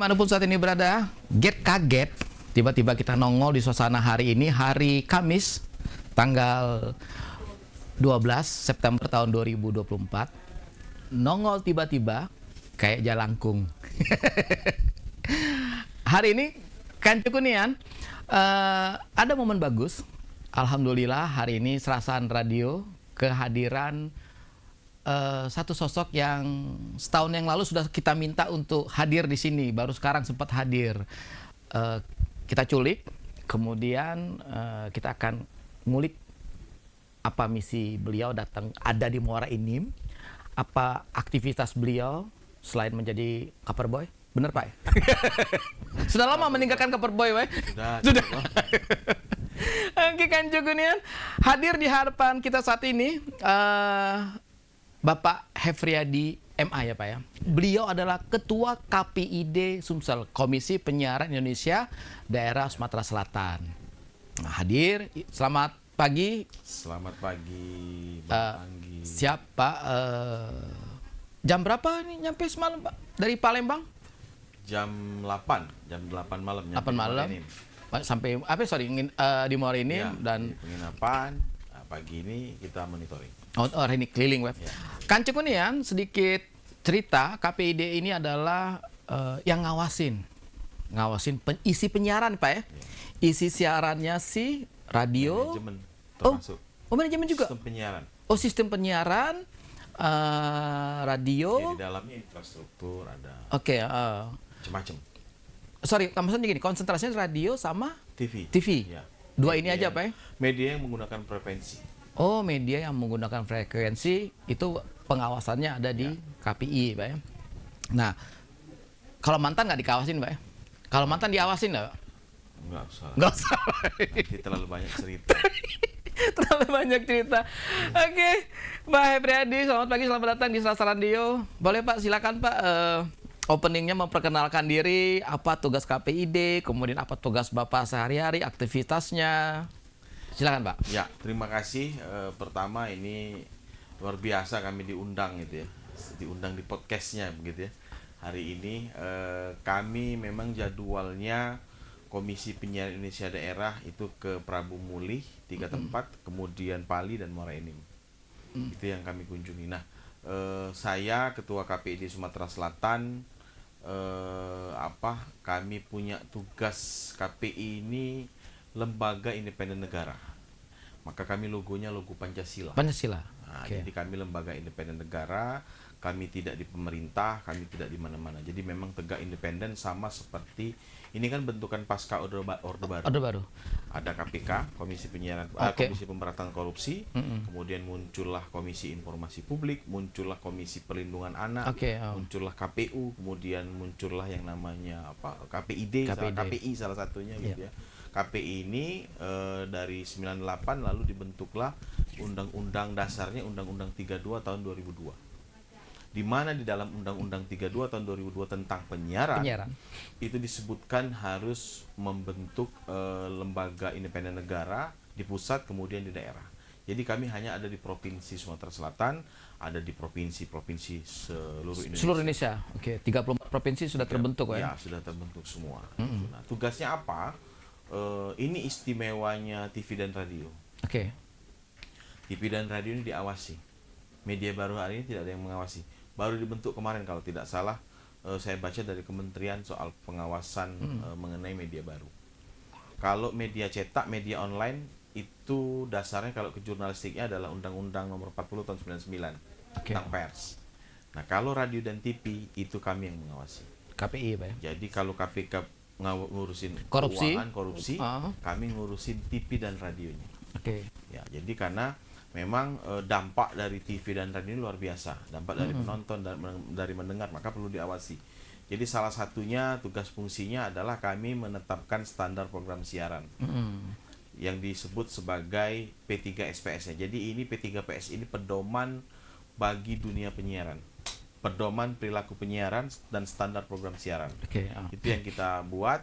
dimanapun saat ini berada, get kaget. Tiba-tiba kita nongol di suasana hari ini, hari Kamis, tanggal 12 September tahun 2024. Nongol tiba-tiba, kayak jalangkung. Hari ini, Kancukunian, ada momen bagus. Alhamdulillah hari ini Serasan Radio kehadiran satu sosok yang setahun yang lalu sudah kita minta untuk hadir di sini, baru sekarang sempat hadir. Kita culik, kemudian kita akan ngulik apa misi beliau datang ada di Muara Enim, apa aktivitas beliau selain menjadi cover boy. Bener Pak? Sudah lama meninggalkan cover boy, Pak? Sudah. Oke, Kancukunian, hadir di hadapan kita saat ini Bapak Hefriadi MA ya Pak ya. Beliau adalah Ketua KPID Sumsel, Komisi Penyiaran Indonesia Daerah Sumatera Selatan. Nah, hadir, selamat pagi. Selamat pagi, Bang Anggi. Siap Pak. Jam berapa ini nyampe semalam Pak? Dari Palembang? Jam 8 malam. 8 malam. Sampai di Muara Enim Ya, dan di penginapan. Nah, pagi ini kita monitoring. Oh, ini keliling web. Ya. Kancukunian, sedikit cerita, KPID ini adalah yang ngawasin isi penyiaran Pak ya. Isi siarannya si radio. Manajemen termasuk. Oh, manajemen juga. Sistem penyiaran. Oh, sistem penyiaran, radio. Jadi di dalamnya infrastruktur ada. Oke. Macam-macam. Sorry, maksudnya gini, konsentrasinya radio sama TV. TV. Ya. Dua Media ini aja Pak ya. Media yang menggunakan frekuensi. Oh, media yang menggunakan frekuensi itu pengawasannya ada di KPI, Pak ya. Nah, kalau mantan nggak dikawasin, Pak ya? Kalau mantan diawasin nggak, Pak? Nggak usah. Nggak usah. Nanti terlalu banyak cerita. Terlalu banyak cerita. Oke, Pak Hefriadi, selamat pagi, selamat datang di Serasan Radio. Boleh Pak, silakan Pak. Openingnya memperkenalkan diri, apa tugas KPID, kemudian apa tugas Bapak sehari-hari, aktivitasnya. Silakan Pak. Ya, terima kasih. Pertama ini luar biasa kami diundang gitu ya, diundang di podcastnya begitu ya. Hari ini kami memang jadwalnya Komisi Penyiaran Indonesia Daerah itu ke Prabu Mulih 3 tempat, kemudian Pali dan Muara Enim. Itu yang kami kunjungi. Nah, saya Ketua KPID Sumatera Selatan, kami punya tugas KPI ini lembaga independen negara. Maka kami logonya logo Pancasila. Pancasila. Nah, jadi kami lembaga independen negara, kami tidak di pemerintah, kami tidak di mana-mana. Jadi memang tegak independen sama seperti ini kan bentukan pasca Orde Baru. Orde Baru. Ada KPK, Komisi Penyiaran, Komisi Pemberantasan Korupsi, kemudian muncullah Komisi Informasi Publik, muncullah Komisi Perlindungan Anak, muncullah KPU, kemudian muncullah yang namanya KPID, KPI salah satunya gitu ya. KPI ini dari 98 lalu dibentuklah Undang-Undang Dasarnya Undang-Undang 32 tahun 2002. Di mana di dalam Undang-Undang 32 tahun 2002 tentang penyiaran itu disebutkan harus membentuk lembaga independen negara di pusat kemudian di daerah. Jadi kami hanya ada di Provinsi Sumatera Selatan, ada di provinsi-provinsi seluruh Indonesia. Seluruh Indonesia. Oke, 34 provinsi sudah terbentuk ya. Ya, sudah terbentuk semua. Nah, tugasnya apa? Ini istimewanya TV dan radio. Oke. TV dan radio ini diawasi. Media baru hari ini tidak ada yang mengawasi. Baru dibentuk kemarin kalau tidak salah, saya baca dari kementerian soal pengawasan mengenai media baru. Kalau media cetak, media online itu dasarnya kalau ke jurnalistiknya adalah Undang-Undang Nomor 40 tahun 99 tentang pers. Nah, kalau radio dan TV itu kami yang mengawasi. KPI Pak ya. Jadi kalau KPK ngurusin korupsi, kami ngurusin TV dan radionya. Oke. Ya, jadi karena memang dampak dari TV dan radio ini luar biasa, dampak dari penonton dan dari mendengar, maka perlu diawasi. Jadi salah satunya tugas fungsinya adalah kami menetapkan standar program siaran yang disebut sebagai P3SPS-nya. Jadi ini P3PS ini pedoman bagi dunia penyiaran. Pedoman perilaku penyiaran dan standar program siaran. Itu yang kita buat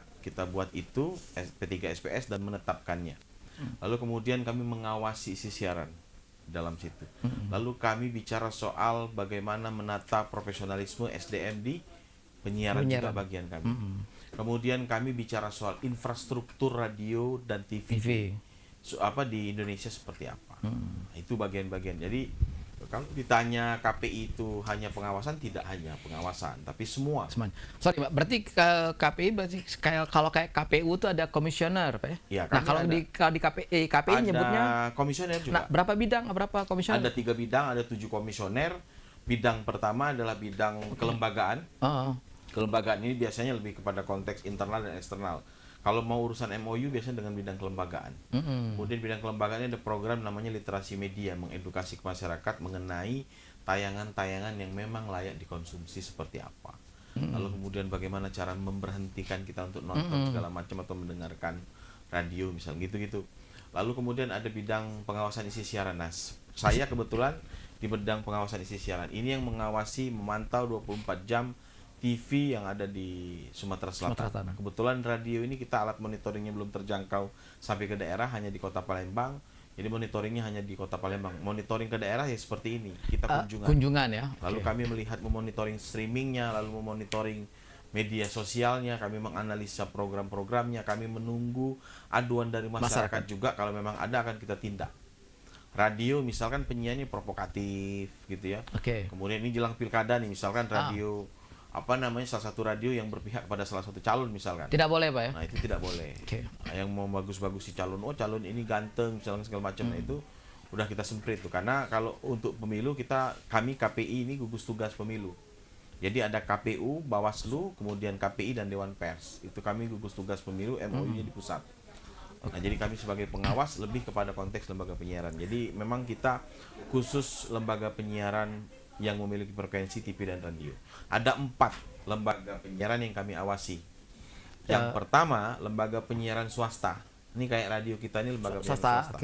itu P3SPS dan menetapkannya. Lalu kemudian kami mengawasi isi siaran dalam situ. Lalu kami bicara soal bagaimana menata profesionalisme SDM di Penyiaran juga bagian kami. Kemudian kami bicara soal infrastruktur radio dan TV. Di Indonesia seperti apa. Itu bagian-bagian. Jadi kalau ditanya KPI itu hanya pengawasan, tidak hanya pengawasan, tapi semua. Sorry Pak, berarti KPI berarti kalau kayak KPU itu ada komisioner Pak ya? Ya, nah kalau di KPI ada nyebutnya komisioner juga. Nah, berapa bidang, berapa komisioner? Ada 3 bidang, ada 7 komisioner. Bidang pertama adalah bidang kelembagaan. Kelembagaan ini biasanya lebih kepada konteks internal dan eksternal. Kalau mau urusan MOU biasanya dengan bidang kelembagaan. Kemudian bidang kelembagaan ini ada program namanya literasi media, mengedukasi ke masyarakat mengenai tayangan-tayangan yang memang layak dikonsumsi seperti apa. Lalu kemudian bagaimana cara memberhentikan kita untuk nonton segala macam atau mendengarkan radio misalnya gitu-gitu. Lalu kemudian ada bidang pengawasan isi siaran. Nah, saya kebetulan di bidang pengawasan isi siaran. Ini yang mengawasi, memantau 24 jam TV yang ada di Sumatera Selatan. Kebetulan radio ini kita alat monitoringnya belum terjangkau sampai ke daerah, hanya di Kota Palembang. Jadi monitoringnya hanya di Kota Palembang. Monitoring ke daerah ya seperti ini. Kita kunjungan ya. Lalu kami melihat memonitoring streamingnya, lalu memonitoring media sosialnya, kami menganalisa program-programnya, kami menunggu aduan dari masyarakat juga. Kalau memang ada akan kita tindak. Radio misalkan penyiarnya provokatif gitu ya. Kemudian ini jelang pilkada nih, misalkan radio salah satu radio yang berpihak pada salah satu calon misalkan. Tidak boleh Pak ya? Nah itu tidak boleh. Nah, yang mau bagus-bagus si calon, calon ini ganteng misalkan segala macam, nah itu udah kita semprit tuh. Karena kalau untuk pemilu kami KPI ini gugus tugas pemilu. Jadi ada KPU, Bawaslu, kemudian KPI dan Dewan Pers. Itu kami gugus tugas pemilu, MOU-nya di pusat. Nah, jadi kami sebagai pengawas lebih kepada konteks lembaga penyiaran. Jadi memang kita khusus lembaga penyiaran yang memiliki frekuensi TV dan radio. Ada 4 lembaga penyiaran yang kami awasi. Yang pertama, lembaga penyiaran swasta. Ini kayak radio kita ini lembaga penyiaran swasta.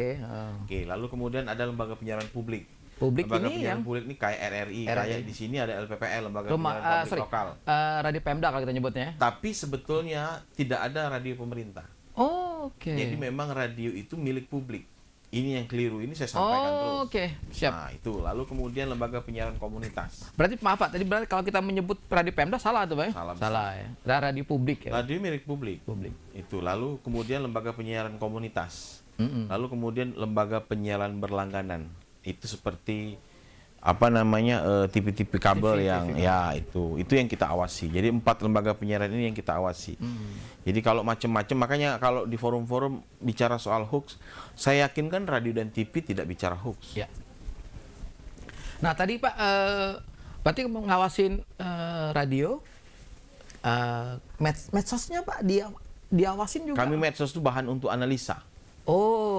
Oke, lalu kemudian ada lembaga penyiaran publik. Lembaga penyiaran publik ini kayak RRI, kayak di sini ada LPPL, lembaga penyiaran publik lokal. Radio Pemda kalau kita nyebutnya. Tapi sebetulnya tidak ada radio pemerintah. Jadi memang radio itu milik publik. Ini yang keliru, ini saya sampaikan terus. Siap. Nah, itu. Lalu kemudian lembaga penyiaran komunitas. Berarti maaf Pak, tadi berarti kalau kita menyebut radio Pemda salah tuh Pak ya? Salah ya. Radio publik ya. Radio milik publik. Itu. Lalu kemudian lembaga penyiaran komunitas. Lalu kemudian lembaga penyiaran berlangganan. Itu seperti TV-TV kabel yang ya itu yang kita awasi. Jadi 4 lembaga penyiaran ini yang kita awasi. Jadi kalau macam-macam, makanya kalau di forum-forum bicara soal hoax, saya yakin kan radio dan TV tidak bicara hoax. Ya. Nah tadi Pak, berarti mengawasin radio, medsosnya Pak diawasin juga. Kami medsos itu bahan untuk analisa.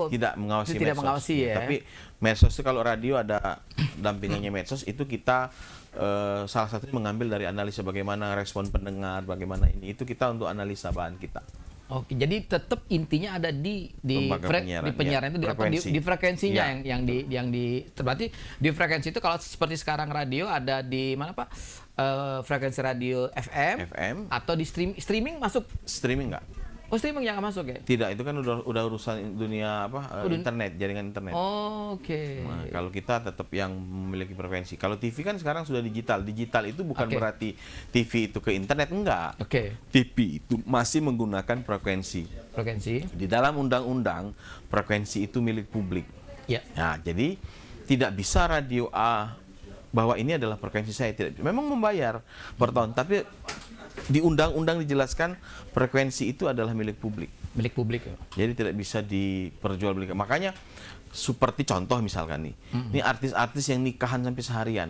Tidak mengawasi medsos. Tidak mengawasi ya. Tapi medsos itu kalau radio ada dampingannya medsos, itu kita salah satunya mengambil dari analisa bagaimana respon pendengar, bagaimana ini. Itu kita untuk analisa bahan kita. Jadi tetap intinya ada di penyiaran itu di frekuensinya yang berarti di frekuensi itu kalau seperti sekarang radio ada di mana Pak? Frekuensi radio FM atau di streaming masuk? Streaming enggak? Streaming yang masuk ya? Tidak, itu kan udah urusan dunia internet, jaringan internet. Nah, kalau kita tetap yang memiliki frekuensi. Kalau TV kan sekarang sudah digital. Digital itu bukan berarti TV itu ke internet, enggak. TV itu masih menggunakan frekuensi. Di dalam undang-undang frekuensi itu milik publik. Nah, jadi tidak bisa radio A bahwa ini adalah frekuensi saya, tidak. Memang membayar per tahun, tapi di undang-undang dijelaskan frekuensi itu adalah milik publik. Milik publik ya. Jadi tidak bisa diperjualbelikan. Makanya seperti contoh misalkan nih, ini artis-artis yang nikahan sampai seharian.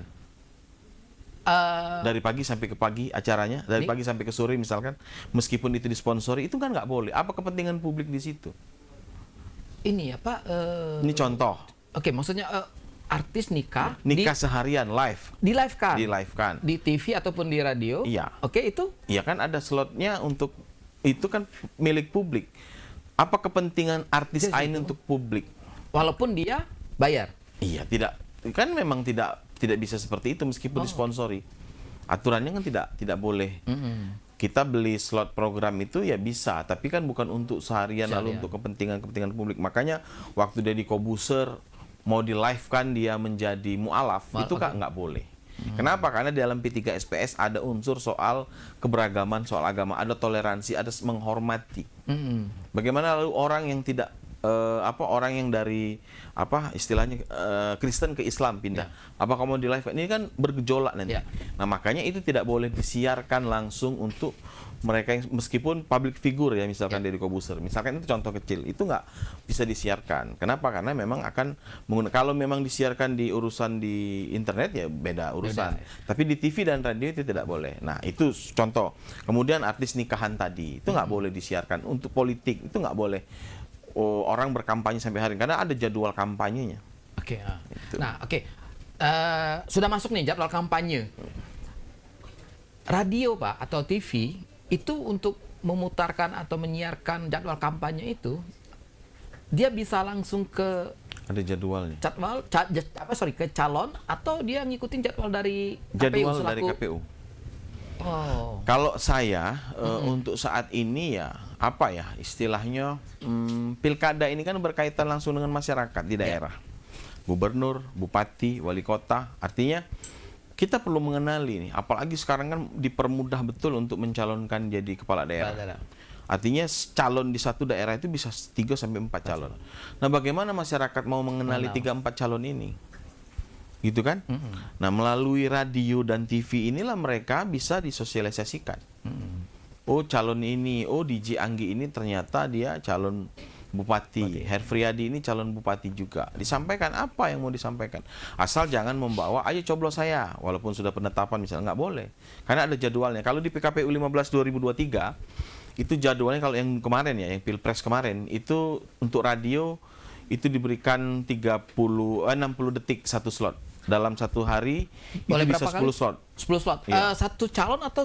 Dari pagi sampai ke pagi acaranya, dari pagi sampai ke sore misalkan, meskipun itu disponsori, itu kan nggak boleh. Apa kepentingan publik di situ? Ini ya Pak. Ini contoh. Maksudnya artis nikah seharian live. Di live kan? Di TV ataupun di radio. Iya. Itu? Iya kan ada slotnya untuk itu kan milik publik. Apa kepentingan artis ini untuk publik? Walaupun dia bayar. Iya, tidak. Kan memang tidak bisa seperti itu meskipun disponsori. Aturannya kan tidak boleh. Kita beli slot program itu ya bisa, tapi kan bukan untuk seharian lalu untuk kepentingan publik. Makanya waktu Deddy Kobuser mau di live kan dia menjadi mu'alaf, itu kan nggak boleh. Kenapa? Karena di dalam P3SPS ada unsur soal keberagaman, soal agama, ada toleransi, ada menghormati. Bagaimana lalu orang yang tidak orang yang dari istilahnya Kristen ke Islam pindah, apakah mau di live? Ini kan bergejolak nanti. Nah, makanya itu tidak boleh disiarkan langsung untuk mereka yang meskipun public figure ya, misalkan Deddy Corbuzier, misalkan itu contoh kecil, itu nggak bisa disiarkan. Kenapa? Karena memang akan kalau memang disiarkan di urusan di internet ya beda urusan. Tapi di TV dan radio itu tidak boleh. Nah, itu contoh. Kemudian artis nikahan tadi itu nggak boleh disiarkan. Untuk politik itu nggak boleh. Orang berkampanye sampai hari ini, karena ada jadwal kampanyenya. Oke. Nah, oke. Sudah masuk nih jadwal kampanye. Radio, Pak, atau TV itu untuk memutarkan atau menyiarkan jadwal kampanye itu, dia bisa langsung ke ada jadwalnya. Ke calon, atau dia ngikutin jadwal dari jadwal KPU dari KPU. Kalau saya untuk saat ini ya istilahnya pilkada ini kan berkaitan langsung dengan masyarakat di daerah. Gubernur, bupati, wali kota, artinya kita perlu mengenali nih, apalagi sekarang kan dipermudah betul untuk mencalonkan jadi kepala daerah. Artinya calon di satu daerah itu bisa 3 sampai 4 calon. Nah, bagaimana masyarakat mau mengenali 3-4 calon ini? Gitu kan? Nah, melalui radio dan TV inilah mereka bisa disosialisasikan. Oh, calon ini, DJ Anggi ini ternyata dia calon bupati. Herfriadi ini calon bupati juga. Disampaikan apa yang mau disampaikan. Asal jangan membawa, ayo coblos saya. Walaupun sudah penetapan misalnya, nggak boleh. Karena ada jadwalnya. Kalau di PKPU 15 2023, itu jadwalnya kalau yang kemarin ya, yang Pilpres kemarin, itu untuk radio, itu diberikan 60 detik satu slot. Dalam satu hari boleh itu bisa 10 slot. 10 slot. Satu calon atau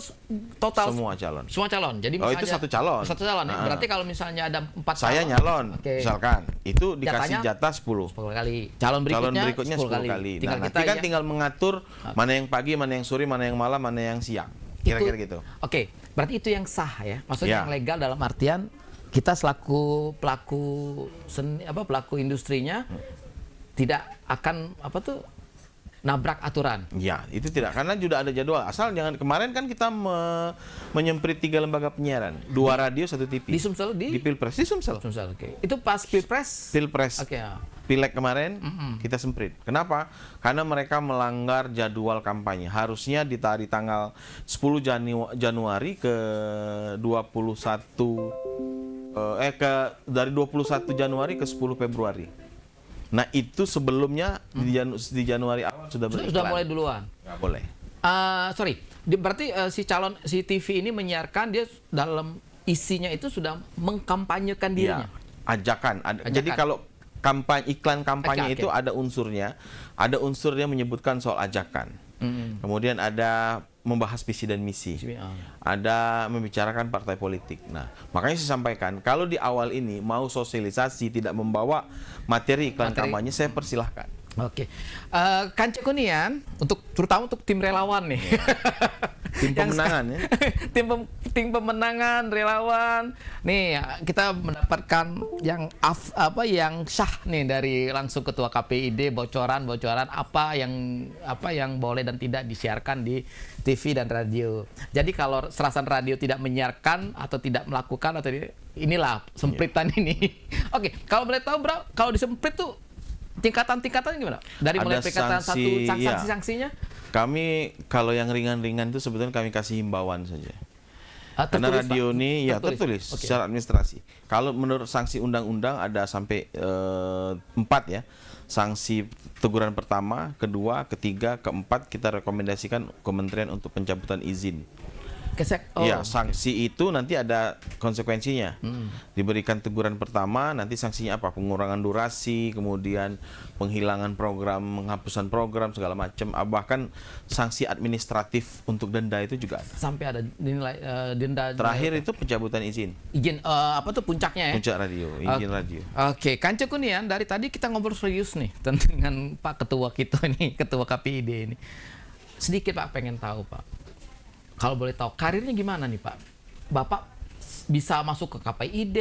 total? Semua calon. Semua calon. Jadi misalnya itu satu calon. Satu calon. Berarti kalau misalnya ada 4 calon. Saya nyalon, misalkan. Itu dikasih jatah 10. 10 kali. Calon berikutnya 10 kali. Nah, nanti kan tinggal mengatur mana yang pagi, mana yang sore, mana yang malam, mana yang siang. Kira-kira gitu. Oke, berarti itu yang sah ya. Maksudnya yang legal dalam artian kita selaku pelaku industrinya tidak akan nabrak aturan. Ya, itu tidak, karena sudah ada jadwal. Asal jangan, kemarin kan kita menyemprit 3 lembaga penyiaran, 2 radio, 1 TV. Di Sumsel, di Pilpres, di Sumsel. Oke. Itu pas Pilpres. Oke. Pileg kemarin kita semprit. Kenapa? Karena mereka melanggar jadwal kampanye. Harusnya di tanggal 10 Januari ke 21 dari 21 Januari ke 10 Februari. Nah, itu sebelumnya di Januari awal sudah beriklan. Sudah mulai duluan. Nggak boleh. Berarti si TV ini menyiarkan, dia dalam isinya itu sudah mengkampanyekan dirinya. Ajakan. Jadi kalau iklan kampanye itu ada unsurnya menyebutkan soal ajakan. Kemudian ada membahas visi dan misi. Ada membicarakan partai politik. Nah, makanya saya sampaikan, kalau di awal ini mau sosialisasi tidak membawa materi iklan kampanye, saya persilahkan. Oke. Kanca Kunian, terutama untuk tim relawan nih. Tim pemenangan ya. Tim pemenangan, relawan. Nih, kita mendapatkan yang sah nih dari langsung Ketua KPID, bocoran apa yang boleh dan tidak disiarkan di TV dan radio. Jadi kalau Serasan Radio tidak menyiarkan atau tidak melakukan inilah sempritan ini. Oke, kalau boleh tahu bro, kalau disemprit tuh tingkatan-tingkatan gimana? Dari mulai peringatan 1 sanksi-sanksinya? Kami kalau yang ringan-ringan itu sebetulnya kami kasih himbauan saja. Karena radio ini tertulis secara administrasi. Kalau menurut sanksi undang-undang ada sampai 4 ya. Sanksi teguran pertama, kedua, ketiga, keempat kita rekomendasikan Kementerian untuk pencabutan izin. Sanksi itu nanti ada konsekuensinya. Diberikan teguran pertama, nanti sanksinya apa? Pengurangan durasi, kemudian penghilangan program, penghapusan program, segala macam. Bahkan sanksi administratif untuk denda itu juga ada. Sampai ada nilai denda. Terakhir itu pencabutan izin. Izin puncaknya ya? Puncak radio, izin radio. Oke, Kanca Kunian, dari tadi kita ngobrol serius nih dengan Pak Ketua kita nih, Ketua KPID ini. Sedikit Pak pengen tahu Pak. Kalau boleh tahu karirnya gimana nih Pak? Bapak bisa masuk ke KPID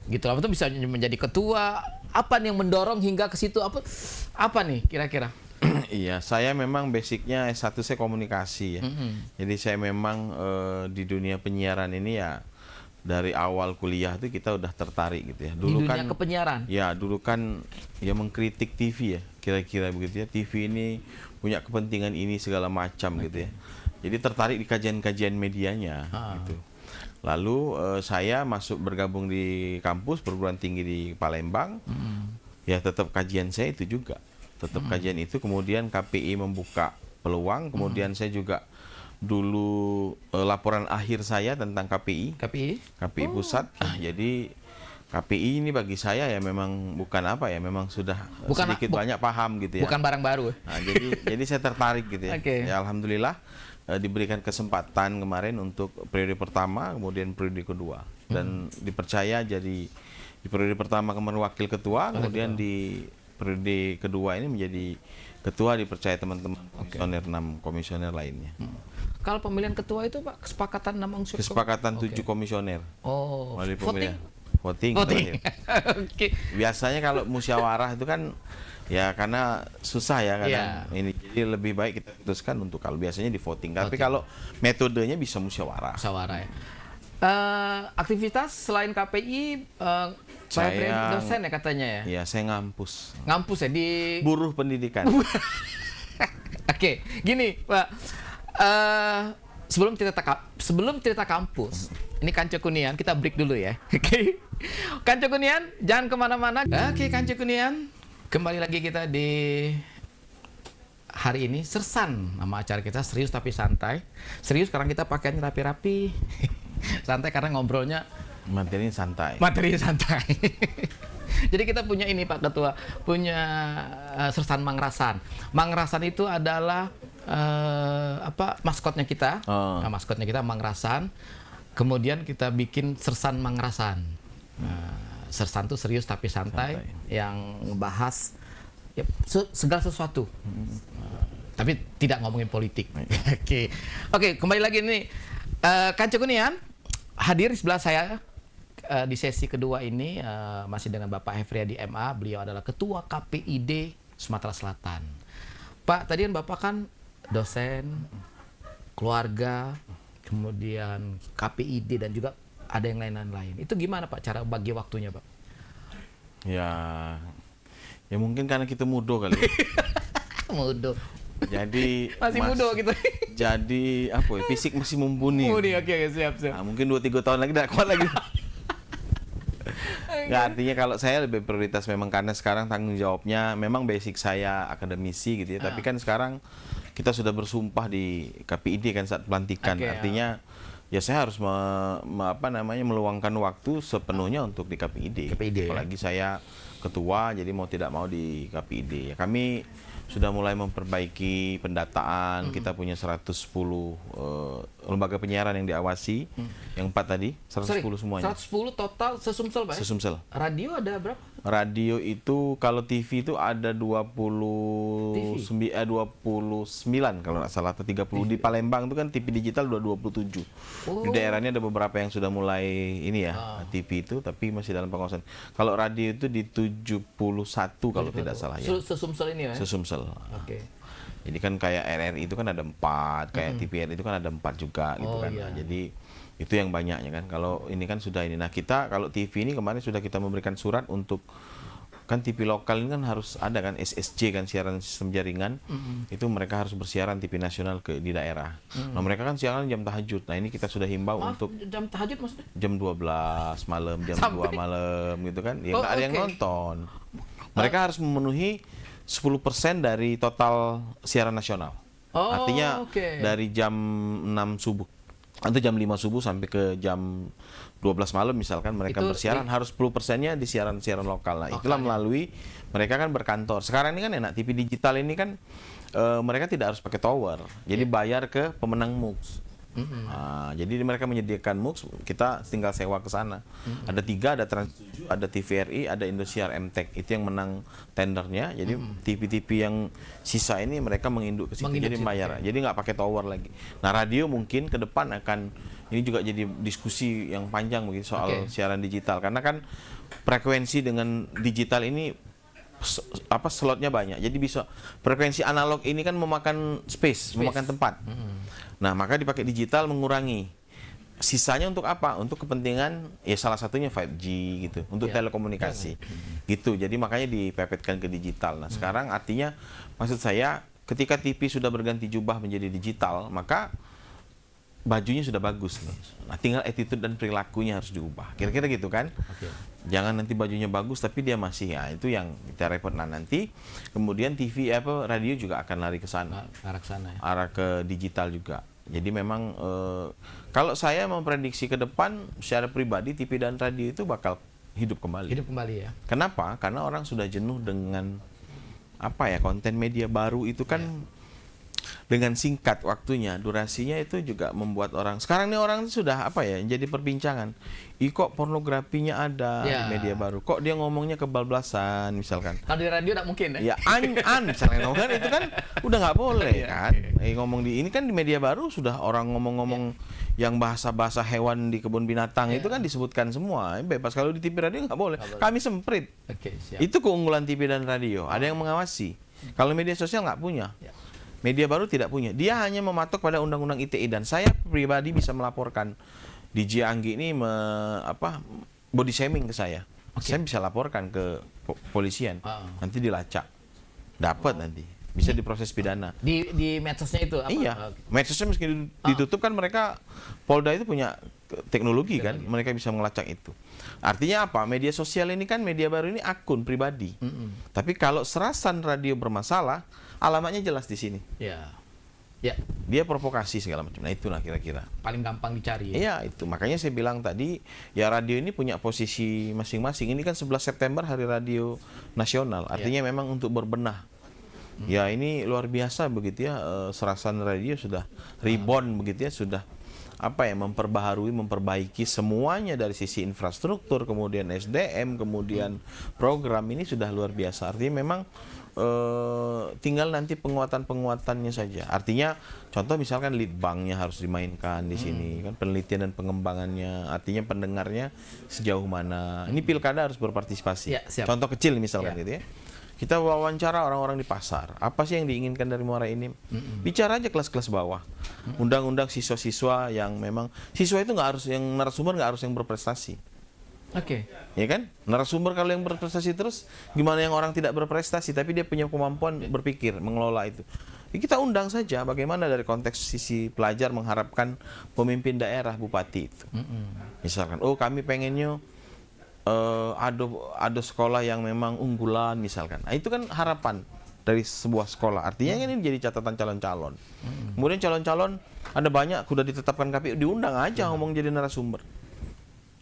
gitu, apa tuh bisa menjadi ketua? Apa nih yang mendorong hingga ke situ? Apa nih kira-kira? Iya, saya memang basicnya S1 saya komunikasi ya. Jadi saya memang di dunia penyiaran ini ya dari awal kuliah itu kita udah tertarik gitu ya. Dulu di dunia kepenyiaran? Ya, dulu kan ya mengkritik TV ya, kira-kira begitu ya. TV ini punya kepentingan ini segala macam gitu ya. Jadi tertarik di kajian-kajian medianya gitu. Lalu saya masuk bergabung di kampus perguruan tinggi di Palembang. Ya tetap kajian saya itu juga. Tetap kajian itu, kemudian KPI membuka peluang, kemudian saya juga dulu laporan akhir saya tentang KPI pusat. Jadi KPI ini bagi saya ya memang bukan apa ya, memang sudah sedikit banyak paham gitu ya. Bukan barang baru. Nah, jadi saya tertarik gitu ya. Ya alhamdulillah diberikan kesempatan kemarin untuk periode pertama, kemudian periode kedua, dan dipercaya jadi di periode pertama kemarin wakil ketua, kemudian di periode kedua ini menjadi ketua, dipercaya teman-teman komisioner 6 komisioner lainnya. Kalau pemilihan ketua itu Pak, kesepakatan 6 unsur? Kesepakatan 7 komisioner. Oh, voting. Biasanya kalau musyawarah itu kan ya karena susah ya kadang ini, jadi lebih baik kita putuskan untuk kalau biasanya di voting. Tapi kalau metodenya bisa musyawarah. Musyawarah ya. Aktivitas selain KPI, saya dosen ya katanya ya? Iya, saya ngampus. Ngampus ya di... Buruh pendidikan. Oke, gini Pak. Sebelum cerita kampus, ini Kanco Kunian, kita break dulu ya. Oke. Kanco Kunian, jangan kemana-mana. Oke, Kanco Kunian, kembali lagi kita di hari ini. Sersan nama acara kita, serius tapi santai. Serius sekarang kita pakainya rapi-rapi. Santai karena ngobrolnya materi santai. Jadi kita punya ini Pak Ketua, punya Sersan Mangrasan. Mangrasan itu adalah maskotnya kita. Nah, maskotnya kita Mangrasan. Kemudian kita bikin Sersan Mangrasan. Sersan itu serius tapi santai. Yang ngebahas ya, segala sesuatu. Tapi tidak ngomongin politik. Oke, kembali lagi nih. Kanco Kunian hadir di sebelah saya di sesi kedua ini masih dengan Bapak Hefriadi MA. Beliau adalah Ketua KPID Sumatera Selatan. Pak, tadi kan Bapak kan dosen, keluarga, kemudian KPID dan juga ada yang lain-lain. Itu gimana Pak cara bagi waktunya Pak? Ya mungkin karena kita muda kali. Muda. Jadi masih muda gitu. Jadi apa ya, fisik masih mumpuni. Oke, siap. Nah, mungkin 2-3 tahun lagi udah kuat lagi. Nggak, artinya kalau saya lebih prioritas memang karena sekarang tanggung jawabnya memang basic saya akademisi gitu ya. Tapi kan sekarang kita sudah bersumpah di KPID kan saat pelantikan. Artinya ya saya harus meluangkan waktu sepenuhnya untuk di KPID. Apalagi saya ketua, jadi mau tidak mau di KPID. Ya, kami sudah mulai memperbaiki pendataan. Kita punya 110 lembaga penyiaran yang diawasi. Yang 4 tadi, 110 semuanya. 110 total sesumsel Pak? Sesumsel. Radio ada berapa? Radio itu kalau TV itu ada 29 kalau nggak salah, atau 30. Di Palembang itu kan TV digital udah 27. Di daerahnya ada beberapa yang sudah mulai ini ya, TV itu, tapi masih dalam pengawasan. Kalau radio itu di 71 kalau tidak salah ya. Sesumsel ini ya? Sesumsel. Oke. Jadi kan kayak RRI itu kan ada 4, kayak TVRI itu kan ada 4 juga gitu kan. Nah, jadi itu yang banyaknya kan. Kalau ini kan sudah ini. Nah, kita kalau TV ini kemarin sudah kita memberikan surat untuk kan TV lokal ini kan harus ada kan SSJ kan, siaran sistem jaringan. Itu mereka harus bersiaran TV nasional di daerah. Nah, mereka kan siaran jam tahajud. Nah, ini kita sudah himbau untuk jam tahajud maksudnya? Jam 12 malam, jam 2 malam gitu kan. Ya nggak ada yang nonton. Mereka harus memenuhi 10% dari total siaran nasional. Artinya dari jam 6 subuh atau jam 5 subuh sampai ke jam 12 malam misalkan mereka bersiaran, harus 10%-nya di siaran-siaran lokal. Nah, itulah melalui mereka kan berkantor. Sekarang ini kan enak, TV digital ini kan mereka tidak harus pakai tower. Jadi bayar ke pemenang MUX. Nah, jadi mereka menyediakan MUX, kita tinggal sewa ke sana. Ada 3, ada Trans7, ada TVRI, ada Indosiar MTEK. Itu yang menang tendernya. Jadi TV-TV yang sisa ini mereka menginduk ke situ, jadi bayar. Jadi nggak pakai tower lagi. Nah, radio mungkin ke depan akan, ini juga jadi diskusi yang panjang mungkin soal siaran digital. Karena kan frekuensi dengan digital ini slotnya banyak. Jadi bisa frekuensi analog ini kan memakan space. Memakan tempat. Nah, maka dipakai digital mengurangi. Sisanya untuk apa? Untuk kepentingan ya salah satunya 5G gitu, untuk telekomunikasi. Gitu. Jadi makanya dipepetkan ke digital. Nah, sekarang artinya maksud saya ketika TV sudah berganti jubah menjadi digital, maka bajunya sudah bagus nih. Nah, tinggal attitude dan perilakunya harus diubah. Kira-kira gitu kan? Jangan nanti bajunya bagus tapi dia masih, ya itu yang kita repot. Nah, nanti kemudian TV radio juga akan lari ke sana. Arah ke sana ya. Arah ke digital juga. Jadi memang kalau saya memprediksi ke depan secara pribadi TV dan radio itu bakal hidup kembali. Hidup kembali ya. Kenapa? Karena orang sudah jenuh dengan konten media baru itu kan dengan singkat waktunya, durasinya itu juga membuat orang. Sekarang nih orang sudah jadi perbincangan. Kok pornografinya ada di media baru? Kok dia ngomongnya kebablasan misalkan? Kalau di radio tidak mungkin ya? Ya misalnya ngomong itu kan udah nggak boleh kan? Ngomong ini kan di media baru sudah orang ngomong-ngomong yang bahasa-bahasa hewan di kebun binatang itu kan disebutkan semua. Bebas. Kalau di TV radio nggak boleh. Kami semprit. Itu keunggulan TV dan radio. Ada yang mengawasi. Kalau media sosial nggak punya. Media baru tidak punya. Dia hanya mematok pada undang-undang ITE dan saya pribadi bisa melaporkan DJ Anggi ini body shaming ke saya. Saya bisa laporkan ke polisian. Nanti dilacak. Dapat nanti. Bisa diproses pidana. Di medsosnya itu apa? Iya. Medsosnya meski ditutup kan mereka Polda itu punya teknologi kan, mereka bisa melacak itu. Artinya apa? Media sosial ini kan media baru ini akun pribadi. Tapi kalau serasan radio bermasalah, alamatnya jelas di sini. Ya. Dia provokasi segala macam. Nah, itulah kira-kira. Paling gampang dicari. Iya, itu. Makanya saya bilang tadi, ya radio ini punya posisi masing-masing. Ini kan 11 September Hari Radio Nasional. Artinya memang untuk berbenah. Ya, ini luar biasa begitu ya, serasan radio sudah reborn begitu ya, sudah memperbaharui, memperbaiki semuanya dari sisi infrastruktur, kemudian SDM, kemudian program ini sudah luar biasa. Artinya memang tinggal nanti penguatannya saja. Artinya contoh misalkan lead banknya harus dimainkan di sini kan, penelitian dan pengembangannya. Artinya pendengarnya sejauh mana. Ini pilkada harus berpartisipasi. Contoh kecil misalkan gitu ya. Kita wawancara orang-orang di pasar. Apa sih yang diinginkan dari Muara ini? Bicara aja kelas-kelas bawah. Undang-undang siswa-siswa yang memang siswa itu nggak harus yang narasumber, nggak harus yang berprestasi. Ya kan? Narasumber kalau yang berprestasi terus, gimana yang orang tidak berprestasi tapi dia punya kemampuan berpikir, mengelola itu. Ya, kita undang saja bagaimana dari konteks sisi pelajar mengharapkan pemimpin daerah, bupati itu. Misalkan, kami pengennya ada sekolah yang memang unggulan misalkan. Nah, itu kan harapan dari sebuah sekolah. Artinya ini jadi catatan calon-calon. Kemudian calon-calon ada banyak sudah ditetapkan KPU, diundang aja ngomong jadi narasumber.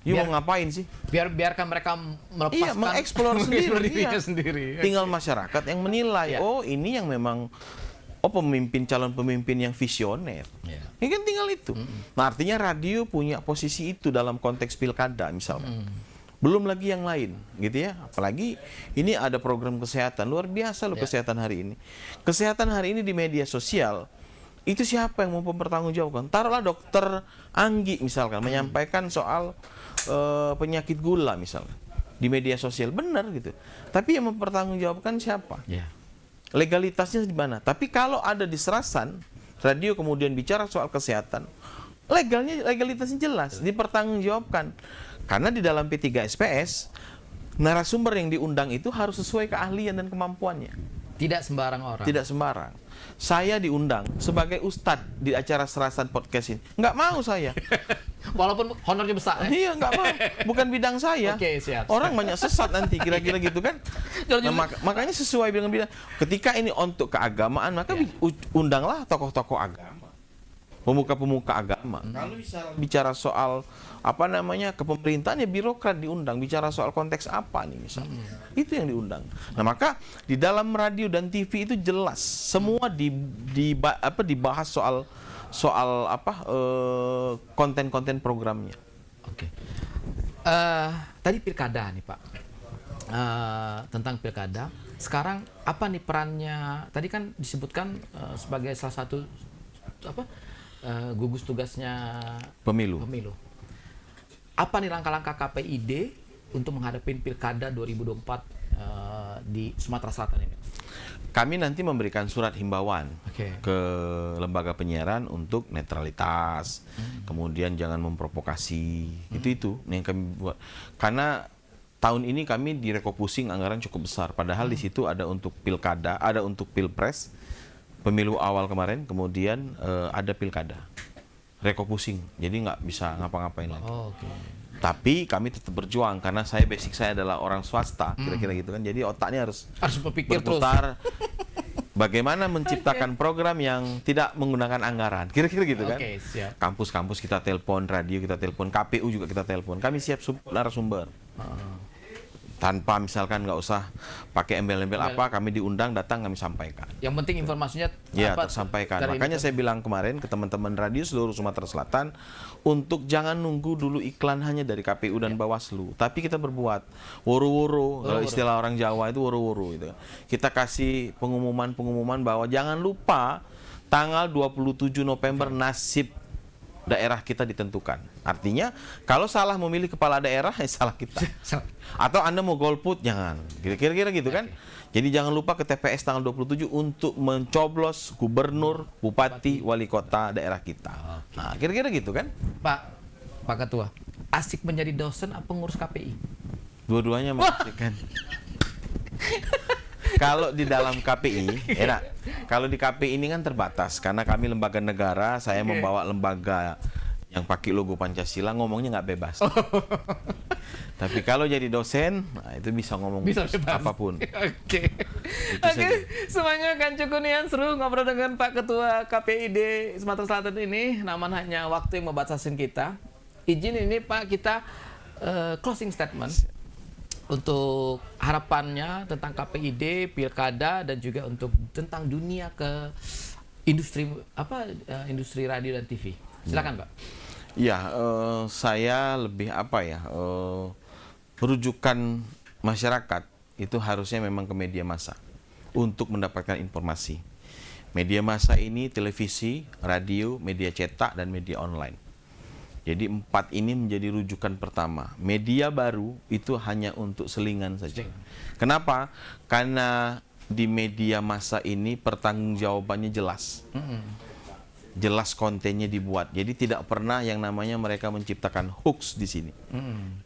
Mau ngapain sih? Biarkan mereka melepaskan. Mengeksplor sendiri. Tinggal masyarakat yang menilai. Ini yang memang calon pemimpin yang visioner. Ini kan tinggal itu. Nah, artinya radio punya posisi itu dalam konteks pilkada misalkan. Belum lagi yang lain, gitu ya. Apalagi ini ada program kesehatan, luar biasa loh kesehatan hari ini. Kesehatan hari ini di media sosial, itu siapa yang mau mempertanggungjawabkan? Taruhlah dokter Anggi misalkan, menyampaikan soal penyakit gula misalkan, di media sosial, benar gitu. Tapi yang mempertanggungjawabkan siapa? Legalitasnya di mana? Tapi kalau ada di serasan, radio kemudian bicara soal kesehatan, legalitasnya jelas, dipertanggungjawabkan. Karena di dalam P3SPS, narasumber yang diundang itu harus sesuai keahlian dan kemampuannya. Tidak sembarang orang. Tidak sembarang. Saya diundang sebagai ustadz di acara serasan podcast ini. Nggak mau saya. Walaupun honornya besar. Iya, nggak mau. Bukan bidang saya. Siap. Orang banyak sesat nanti, kira-kira gitu kan. Nah, makanya sesuai dengan bidang. Ketika ini untuk keagamaan, maka undanglah tokoh-tokoh agama. Pemuka-pemuka agama. Kalau bicara soal kepemerintahan, ya birokrat diundang. Bicara soal konteks apa nih misalnya. Itu yang diundang. Nah, maka di dalam radio dan TV itu jelas semua dibahas soal konten-konten programnya. Tadi pilkada nih Pak. Tentang pilkada. Sekarang apa nih perannya? Tadi kan disebutkan sebagai salah satu gugus tugasnya pemilu. Apa nih langkah-langkah KPID untuk menghadapi pilkada 2024 di Sumatera Selatan ini? Kami nanti memberikan surat himbauan ke lembaga penyiaran untuk netralitas, kemudian jangan memprovokasi, itu yang kami buat. Karena tahun ini kami direkopusing anggaran cukup besar, padahal di situ ada untuk pilkada, ada untuk pilpres, pemilu awal kemarin, kemudian ada pilkada, rekopusing, jadi nggak bisa ngapa-ngapain lagi. Tapi kami tetap berjuang karena basic saya adalah orang swasta, kira-kira gitu kan. Jadi otaknya harus berputar. Bagaimana menciptakan program yang tidak menggunakan anggaran, kira-kira gitu kan. Kampus-kampus kita telepon, radio kita telepon, KPU juga kita telepon. Kami siap narasumber. Tanpa misalkan nggak usah pakai embel-embel apa, kami diundang, datang, kami sampaikan. Yang penting informasinya tersampaikan. Makanya saya bilang kemarin ke teman-teman radio seluruh Sumatera Selatan untuk jangan nunggu dulu iklan hanya dari KPU dan Bawaslu, tapi kita berbuat woro-woro. Kalau istilah orang Jawa itu woro-woro gitu. Kita kasih pengumuman bahwa jangan lupa tanggal 27 November nasib daerah kita ditentukan. Artinya kalau salah memilih kepala daerah, salah kita. Atau Anda mau golput, jangan. Kira-kira gitu kan. Jadi jangan lupa ke TPS tanggal 27 untuk mencoblos gubernur, bupati, wali kota daerah kita. Nah, kira-kira gitu kan. Pak Ketua, asik menjadi dosen apa ngurus KPI? Dua-duanya mengasihkan. Kalau di dalam KPI, kalau di KPI ini kan terbatas karena kami lembaga negara, saya membawa lembaga yang pakai logo Pancasila, ngomongnya nggak bebas. Tapi kalau jadi dosen, itu bisa ngomong apapun. Oke, semuanya kan cukup nian seru ngobrol dengan Pak Ketua KPID Sumatera Selatan ini. Namun hanya waktu yang membatasin kita. Izin ini Pak, kita closing statement untuk harapannya tentang KPID, pilkada, dan juga untuk tentang dunia ke industri industri radio dan TV. Silakan Pak. Ya, saya lebih rujukan masyarakat itu harusnya memang ke media massa untuk mendapatkan informasi. Media massa ini televisi, radio, media cetak, dan media online. Jadi 4 ini menjadi rujukan pertama. Media baru itu hanya untuk selingan saja. Kenapa? Karena di media massa ini pertanggungjawabannya jelas. Jelas kontennya dibuat. Jadi tidak pernah yang namanya mereka menciptakan hoax di sini.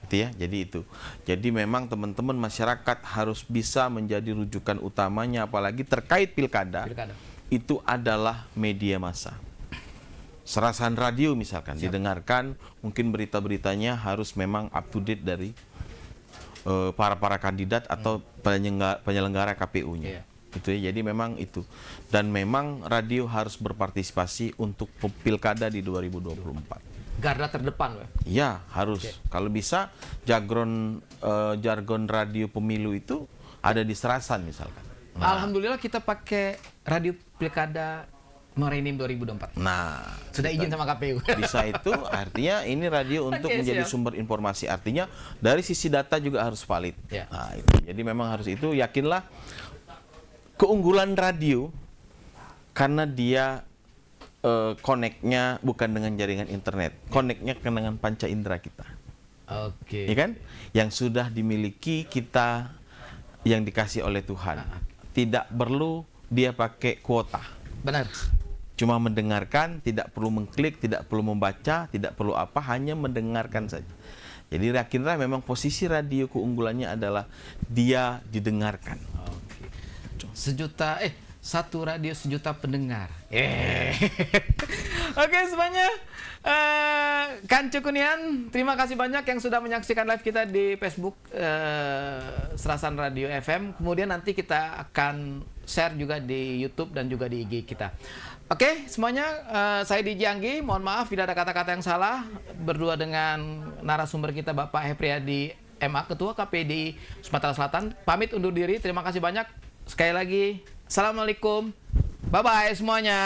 Gitu ya. Jadi itu. Jadi memang teman-teman masyarakat harus bisa menjadi rujukan utamanya, apalagi terkait pilkada. Itu adalah media massa. Serasan radio misalkan didengarkan, mungkin berita-beritanya harus memang up to date dari para kandidat atau penyelenggara KPU-nya. Itu ya, jadi memang itu. Dan memang radio harus berpartisipasi untuk pilkada di 2024. Garda terdepan, Pak. Ya, harus. Kalau bisa jargon radio pemilu itu ada di Serasan misalkan. Alhamdulillah kita pakai radio pilkada Merenim 2024. Nah, sudah izin sama KPU. Bisa itu, artinya ini radio untuk menjadi sumber informasi. Artinya dari sisi data juga harus valid. Nah, itu. Jadi memang harus itu. Yakinlah keunggulan radio karena dia connect-nya bukan dengan jaringan internet, connect-nya dengan panca indera kita. Ya kan? Yang sudah dimiliki kita, yang dikasih oleh Tuhan. Tidak perlu dia pakai kuota. Benar. Cuma mendengarkan, tidak perlu mengklik, tidak perlu membaca, tidak perlu apa, hanya mendengarkan saja. Jadi yakinlah memang posisi radio keunggulannya adalah dia didengarkan. Satu radio sejuta pendengar. Oke semuanya, Kancu Kunian, terima kasih banyak yang sudah menyaksikan live kita di Facebook Serasan Radio FM. Kemudian nanti kita akan share juga di YouTube dan juga di IG kita. Oke, semuanya, saya Diji Anggi, mohon maaf bila ada kata-kata yang salah. Berdua dengan narasumber kita Bapak Hepriyadi MA, Ketua KPID Sumatera Selatan. Pamit undur diri, terima kasih banyak. Sekali lagi, Assalamualaikum. Bye-bye semuanya.